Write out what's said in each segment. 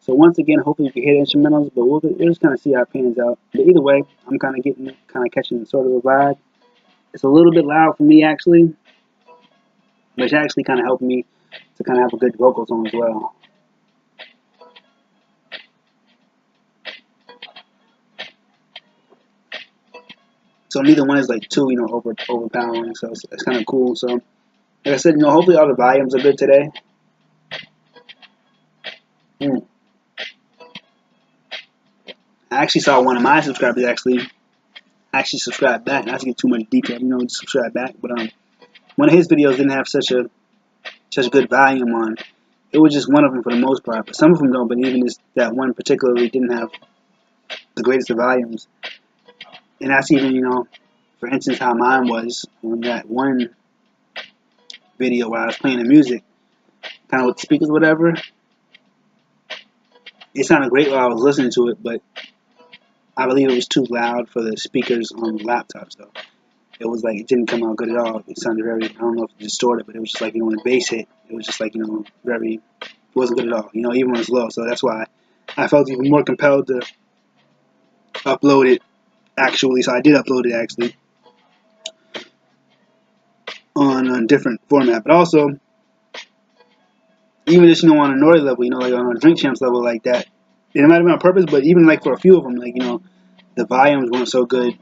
So once again, hopefully you can hear the instrumentals, but we'll just kind of see how it pans out. But either way, I'm kind of catching sort of a vibe. It's a little bit loud for me actually, but it's actually kind of helping me to kind of have a good vocal tone as well. So neither one is like too, overpowering. So it's kind of cool. So like I said, hopefully all the volumes are good today. I actually saw one of my subscribers actually subscribe back. Not to get too much detail, just subscribe back. But one of his videos didn't have such good volume on. It was just one of them for the most part, but some of them don't. But even that one particularly didn't have the greatest of volumes. And that's even, for instance, how mine was on that one video where I was playing the music, kind of with the speakers, whatever. It sounded great while I was listening to it, but I believe it was too loud for the speakers on the laptops, though. It was like, it didn't come out good at all. It sounded very, I don't know if it distorted, but it was just like, when the bass hit, it was just like, it wasn't good at all, even when it's low. So that's why I felt even more compelled to upload it actually. So I did upload it actually on a different format, but also even just, on a Nori level, like on a Drink Champs level like that. It might have been on purpose, but even like for a few of them, like, the volumes weren't so good.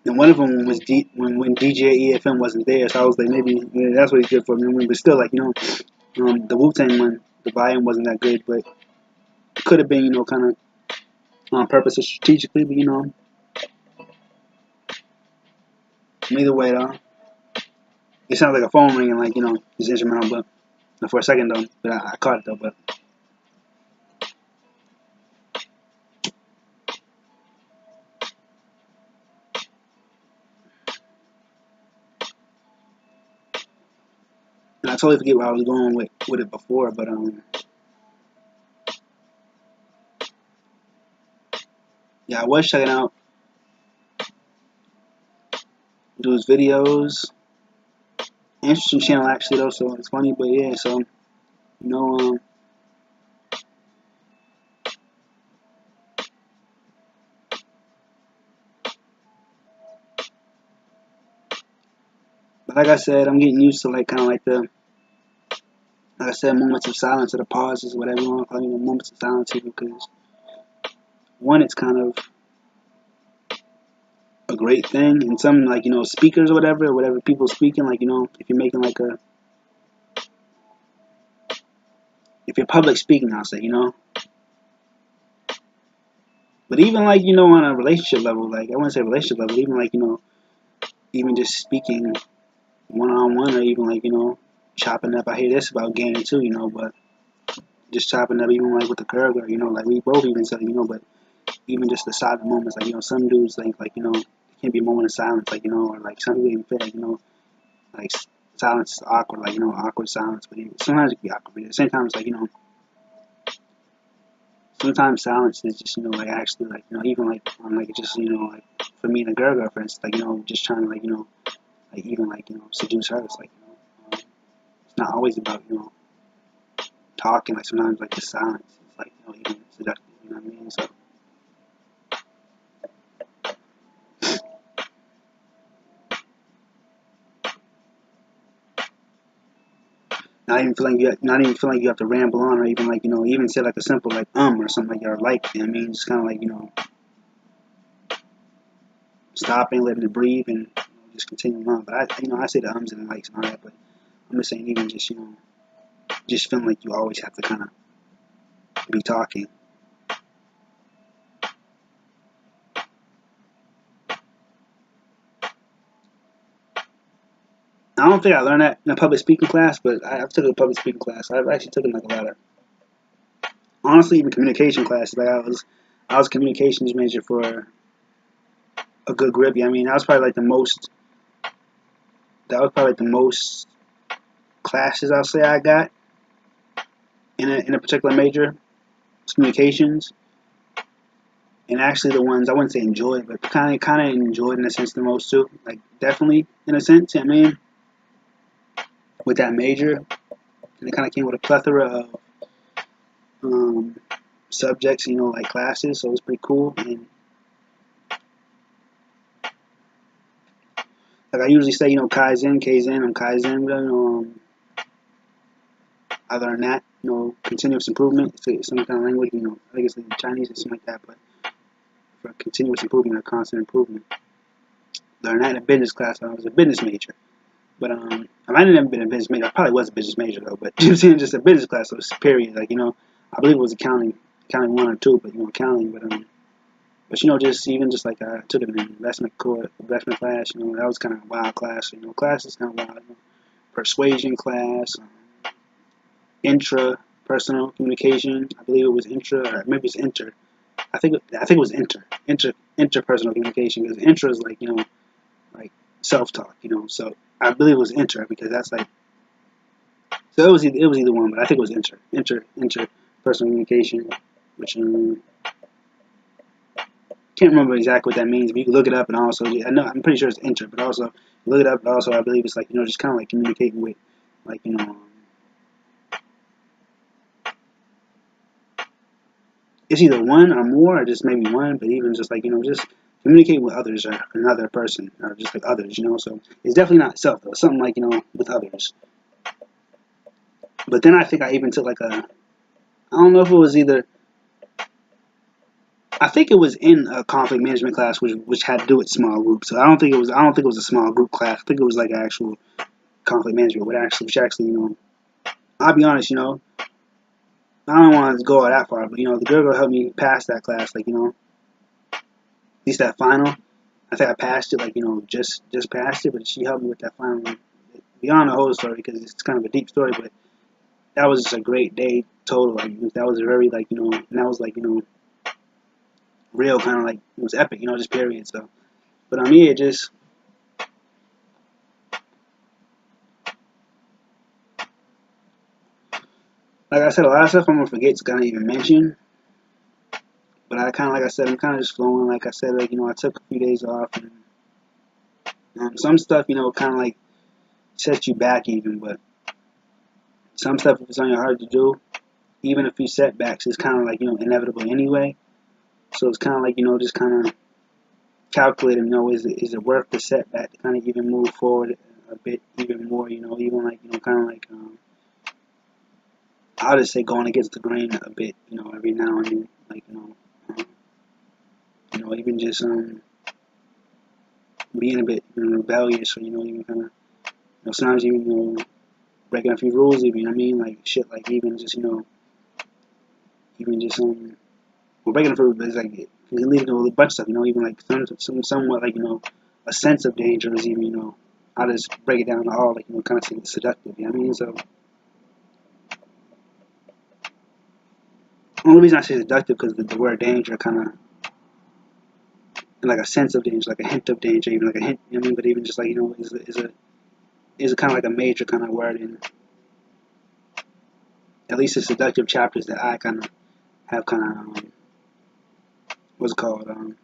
And one of them was when DJ EFM wasn't there, so I was like, maybe that's what he's good for. But still, like, the Wu-Tang one, the volume wasn't that good, but it could have been, kind of on purpose or strategically, but, either way, though, it sounds like a phone ringing, like, it's instrumental, but for a second, though, but I caught it, though, but. And I totally forget where I was going with it before, but, yeah, I was checking out Dude's videos. Interesting channel, actually, though, so it's funny, but yeah, so, but like I said, I'm getting used to, like, kind of like like I said, moments of silence or the pauses, whatever you want to call it, moments of silence, because one, it's kind of a great thing, and some, like, speakers or whatever people speaking, like, if you're making like if you're public speaking, I'll say, but even like, on a relationship level, like, I wouldn't say relationship level, even like, even just speaking one-on-one, or even like, chopping up. I hear this about gaming too, but just chopping up, even like with the girl, like we both even said, but even just the silent moments, like, some dudes think like, it can't be a moment of silence, like, or like some people even feel like, like silence is awkward, like, awkward silence, but sometimes it can be awkward, but at the same time, it's like, sometimes silence is just, like, actually, like, even like on, like, just, like for me and a girl, for instance, like, just trying to, like, like even like, seduce her. It's like, it's not always about, talking. Like sometimes like the silence is like, even seductive. You know what I mean? So. Not even feel like you have to ramble on, or even like, even say like a simple like or something like, or like, you know what I mean? Just kind of like, stopping, letting it breathe, and just continuing on. But I say the ums and likes and all that, but I'm just saying, even just, just feeling like you always have to kind of be talking. I don't think I learned that in a public speaking class, but I've took a public speaking class. I've actually taken like a lot of, honestly, even communication classes. Like I was a communications major for a good grip. Yeah, I mean, that was probably like the most. That was probably like the most classes I'll say I got in a particular major, communications. And actually, the ones I wouldn't say enjoyed, but kind of enjoyed in a sense the most too. Like definitely in a sense. I mean, with that major, and it kind of came with a plethora of um, subjects, like classes. So it was pretty cool. And like I usually say, Kaizen, I'm Kaizen. I learned that, continuous improvement. It's some kind of language, I think it's in Chinese or something like that. But for continuous improvement or constant improvement, learned that in a business class when I was a business major. But I might have never been a business major. I probably was a business major though. But you know what I'm saying, just a business class. So it's period. Like I believe it was accounting 1 or 2, but accounting. But just even just like I took an investment class. That was kind of a wild class. Class is kind of wild. Persuasion class, intrapersonal communication. I believe it was intra, or maybe it's inter. I think it was interpersonal communication, because intra is like like self-talk. So I believe it was inter, because that's like, so it was either one, but I think it was interpersonal communication, which can't remember exactly what that means, but you can look it up. And also, I'm pretty sure it's inter, but also look it up. But also, I believe it's like just kind of like communicating with, like it's either one or more, or just maybe one. But even just like just communicate with others, or another person, or just like others. So it's definitely not self though. It's something like with others. But then I think I even took like I don't know if it was either. I think it was in a conflict management class, which had to do with small groups. So I don't think it was a small group class. I think it was like an actual conflict management, which actually I'll be honest, I don't want to go that far, but the girl helped me pass that class, like at least that final. I think I passed it, like just passed it, but she helped me with that final. Beyond the whole story, because it's kind of a deep story, but that was just a great day total. Like that was a very and that was like real kind of like, it was epic, just period. So, but on me, it just, like I said, a lot of stuff I'm gonna forget to kind of even mention. But I kind of, like I said, I'm kind of just flowing. Like I said, like I took a few days off, and some stuff, kind of like sets you back even. But some stuff, if it's on your heart to do, even a few setbacks, is kind of like inevitable anyway. So it's kind of like just kind of calculating. Is it worth the setback to kind of even move forward a bit even more? Even like kind of like I'll just say going against the grain a bit. Every now and then, like even just being a bit rebellious, or even kind of sometimes even breaking a few rules, even I mean, like shit, like even just even just well, breaking a few rules is like it can lead to a bunch of stuff, even like somewhat like a sense of danger is even I'll just break it down to all like kind of seductive, I mean. So the only reason I say seductive, because the word danger kind of, and like a sense of danger, like a hint of danger, even like a hint, I mean. But even just like is a kind of like a major kind of word in at least the seductive chapters that I kind of have kind of what's it called I won't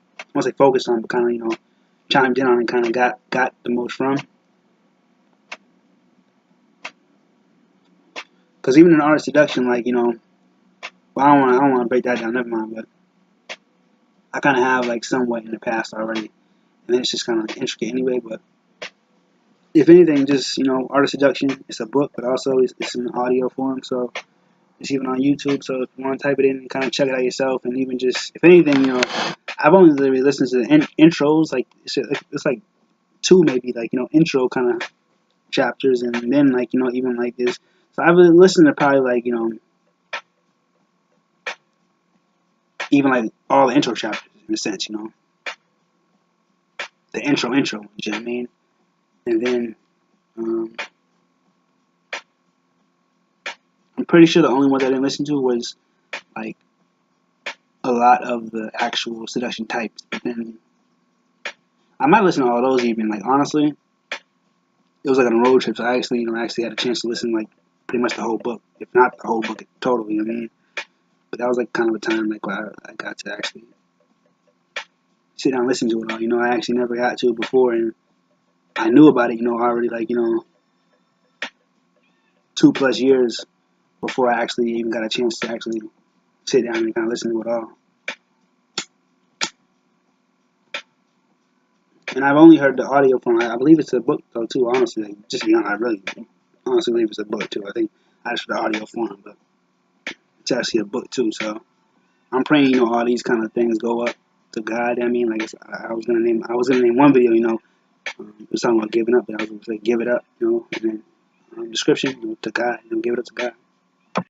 say focused on, but kind of chimed in on and kind of got the most from. Because even in art of seduction, like well, I don't want to break that down, never mind. But I kind of have like somewhat in the past already, and then it's just kind of like intricate anyway. But if anything, just art of seduction, it's a book, but also it's in audio form, so it's even on YouTube. So if you want to type it in and kind of check it out yourself, and even just if anything, I've only literally listened to the intros, like it's like 2 maybe, like intro kind of chapters, and then like even like this. So I've listened to probably like even like all the intro chapters in a sense, the intro, you know what I mean? And then I'm pretty sure the only one that I didn't listen to was like a lot of the actual seduction types. But then I might listen to all those even. Like honestly, it was like on a road trip, so I actually actually had a chance to listen like pretty much the whole book, if not the whole book totally. You know what I mean? But that was like kind of a time like where I got to actually sit down and listen to it all. I actually never got to it before, and I knew about it. Already like 2+ years before I actually even got a chance to actually sit down and kind of listen to it all. And I've only heard the audio form. I believe it's a book though too. Honestly, just to be honest, I really honestly believe it's a book too. I think I just heard the audio form, but it's actually a book too. So I'm praying, all these kind of things go up to God. I mean, like I was gonna name one video, it was talking about giving up, but I was gonna say give it up, and then description, to God, give it up to God.